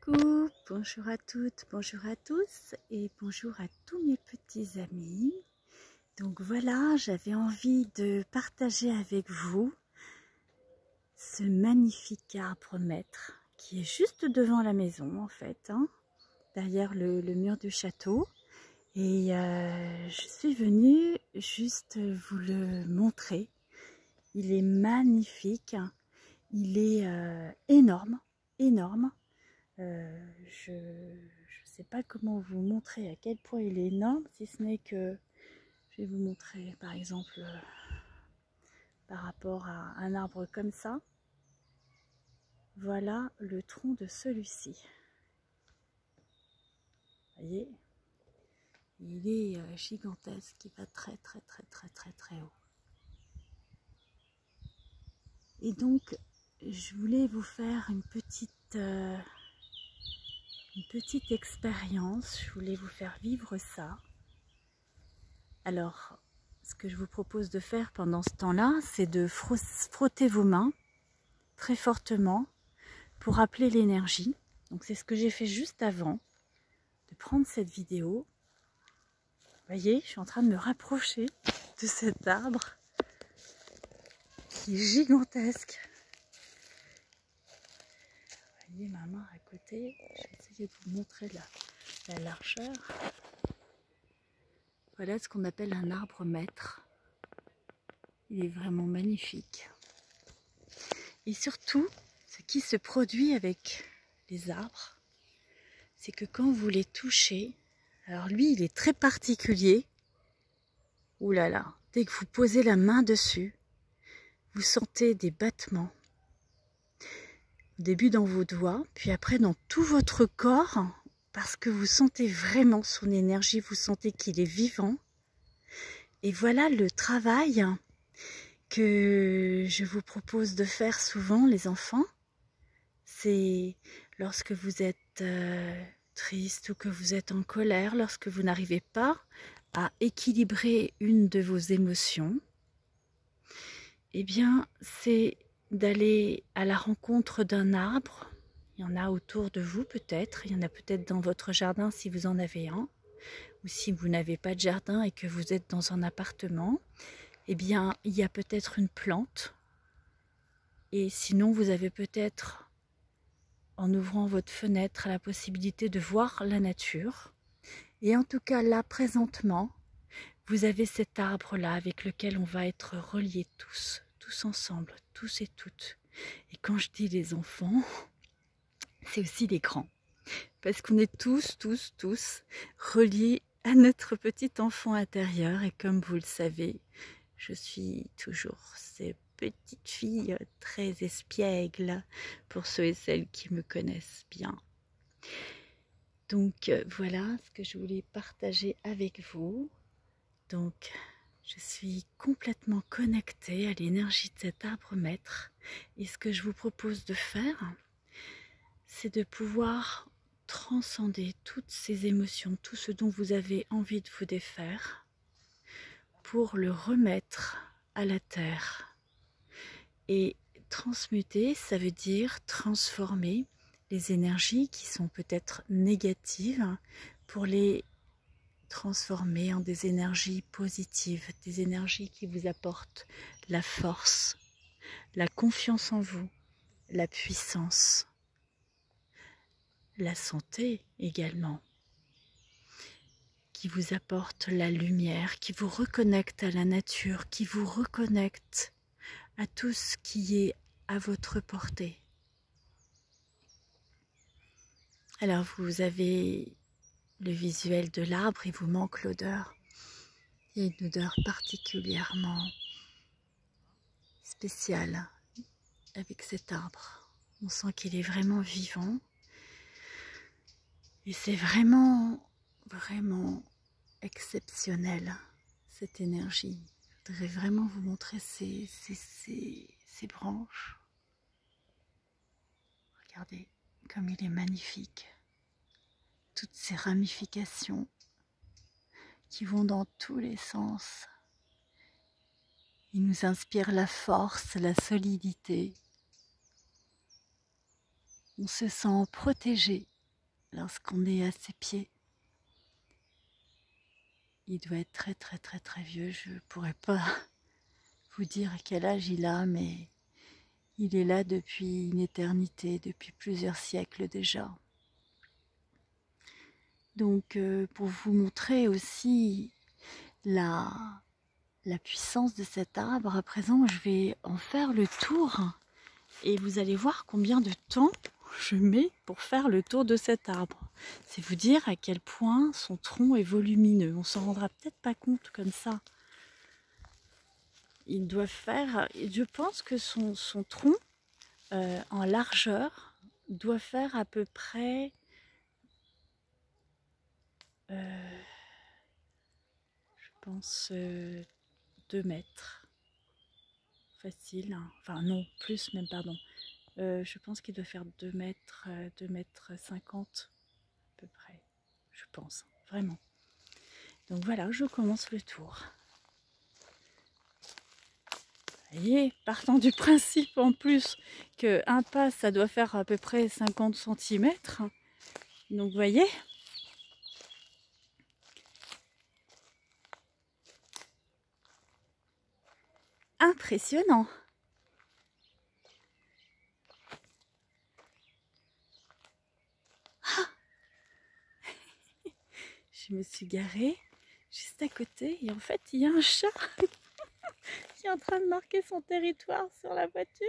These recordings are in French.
Coucou, bonjour à toutes, bonjour à tous et bonjour à tous mes petits amis. Donc voilà, j'avais envie de partager avec vous ce magnifique arbre maître qui est juste devant la maison en fait, derrière le mur du château. Et je suis venue juste vous le montrer. Il est magnifique, il est énorme, énorme. Je ne sais pas comment vous montrer à quel point il est énorme, si ce n'est que je vais vous montrer par exemple par rapport à un arbre comme ça. Voilà le tronc de celui-ci. Vous voyez, il est gigantesque, il va très haut. Et donc je voulais vous faire une petite expérience, je voulais vous faire vivre ça. Alors, ce que je vous propose de faire pendant ce temps-là, c'est de frotter vos mains très fortement pour appeler l'énergie. Donc c'est ce que j'ai fait juste avant de prendre cette vidéo. Vous voyez, je suis en train de me rapprocher de cet arbre qui est gigantesque. Vous voyez ma main à côté, je vais essayer de vous montrer la largeur. Voilà ce qu'on appelle un arbre maître. Il est vraiment magnifique. Et surtout, ce qui se produit avec les arbres, c'est que quand vous les touchez, alors lui il est très particulier. Ouh là là, dès que vous posez la main dessus, vous sentez des battements. Au début dans vos doigts, puis après dans tout votre corps, parce que vous sentez vraiment son énergie, vous sentez qu'il est vivant. Et voilà le travail que je vous propose de faire souvent, les enfants. C'est lorsque vous êtes triste ou que vous êtes en colère, lorsque vous n'arrivez pas à équilibrer une de vos émotions, eh bien, c'est d'aller à la rencontre d'un arbre. Il y en a autour de vous peut-être, il y en a peut-être dans votre jardin si vous en avez un, ou si vous n'avez pas de jardin et que vous êtes dans un appartement, eh bien, il y a peut-être une plante. Et sinon, vous avez peut-être, en ouvrant votre fenêtre, la possibilité de voir la nature. Et en tout cas, là, présentement, vous avez cet arbre-là avec lequel on va être reliés tous ensemble, tous et toutes. Et quand je dis les enfants, c'est aussi les grands. Parce qu'on est tous reliés à notre petit enfant intérieur. Et comme vous le savez, je suis toujours ces petites filles très espiègles, pour ceux et celles qui me connaissent bien. Donc voilà ce que je voulais partager avec vous. Donc je suis complètement connectée à l'énergie de cet arbre maître. Et ce que je vous propose de faire, c'est de pouvoir transcender toutes ces émotions, tout ce dont vous avez envie de vous défaire, pour le remettre à la terre. Et transmuter, ça veut dire transformer les énergies qui sont peut-être négatives pour les transformer en des énergies positives, des énergies qui vous apportent la force, la confiance en vous, la puissance, la santé également, qui vous apportent la lumière, qui vous reconnecte à la nature, qui vous reconnecte à tout ce qui est à votre portée. Alors vous avez le visuel de l'arbre, il vous manque l'odeur. Il y a une odeur particulièrement spéciale avec cet arbre. On sent qu'il est vraiment vivant. Et c'est vraiment exceptionnel, cette énergie. Je voudrais vraiment vous montrer ces branches. Regardez comme il est magnifique. Toutes ces ramifications qui vont dans tous les sens. Il nous inspire la force, la solidité. On se sent protégé lorsqu'on est à ses pieds. Il doit être très très très très vieux. Je ne pourrais pas vous dire à quel âge il a, mais il est là depuis une éternité, depuis plusieurs siècles déjà. Donc pour vous montrer aussi la puissance de cet arbre, à présent je vais en faire le tour et vous allez voir combien de temps je mets pour faire le tour de cet arbre. C'est vous dire à quel point son tronc est volumineux. On s'en rendra peut-être pas compte comme ça. Il doit faire, je pense que son tronc en largeur doit faire à peu près je pense 2 mètres. Facile, hein. Enfin non, plus même, pardon. Je pense qu'il doit faire 2 mètres, 2 mètres 50 à peu près. Je pense, vraiment. Donc voilà, je commence le tour. Vous voyez, partant du principe en plus qu'un pas, ça doit faire à peu près 50 cm. Donc vous voyez, impressionnant. Ah, je me suis garée juste à côté et en fait il y a un chat qui est en train de marquer son territoire sur la voiture.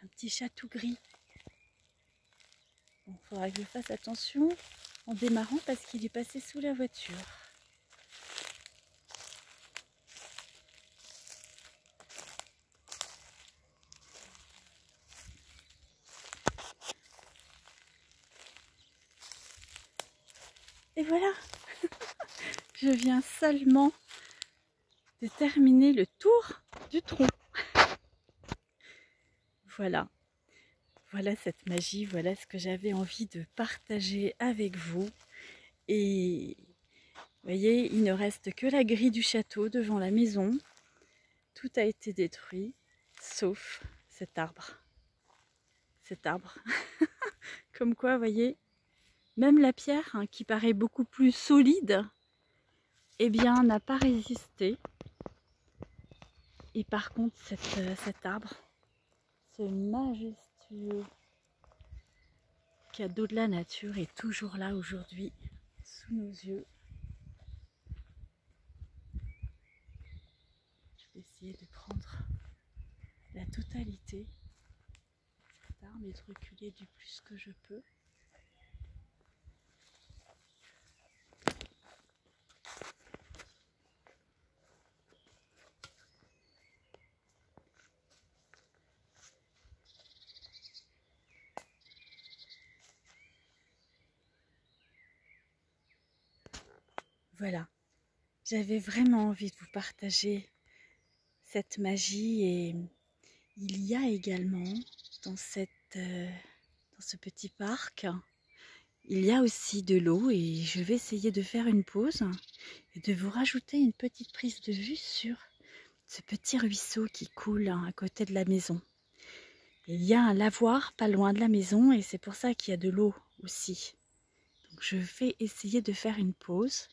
Un petit chat tout gris. Bon, il faudra que je fasse attention en démarrant parce qu'il est passé sous la voiture. Et voilà, je viens seulement de terminer le tour du tronc. Voilà, voilà cette magie, voilà ce que j'avais envie de partager avec vous. Et vous voyez, il ne reste que la grille du château devant la maison. Tout a été détruit, sauf cet arbre. Cet arbre. Comme quoi, vous voyez, même la pierre, hein, qui paraît beaucoup plus solide, eh bien, n'a pas résisté. Et par contre, cet arbre, ce majestueux cadeau de la nature est toujours là aujourd'hui, sous nos yeux. Je vais essayer de prendre la totalité de cet arbre et de reculer du plus que je peux. Voilà, j'avais vraiment envie de vous partager cette magie et il y a également dans ce petit parc, il y a aussi de l'eau et je vais essayer de faire une pause et de vous rajouter une petite prise de vue sur ce petit ruisseau qui coule à côté de la maison. Il y a un lavoir pas loin de la maison et c'est pour ça qu'il y a de l'eau aussi. Donc je vais essayer de faire une pause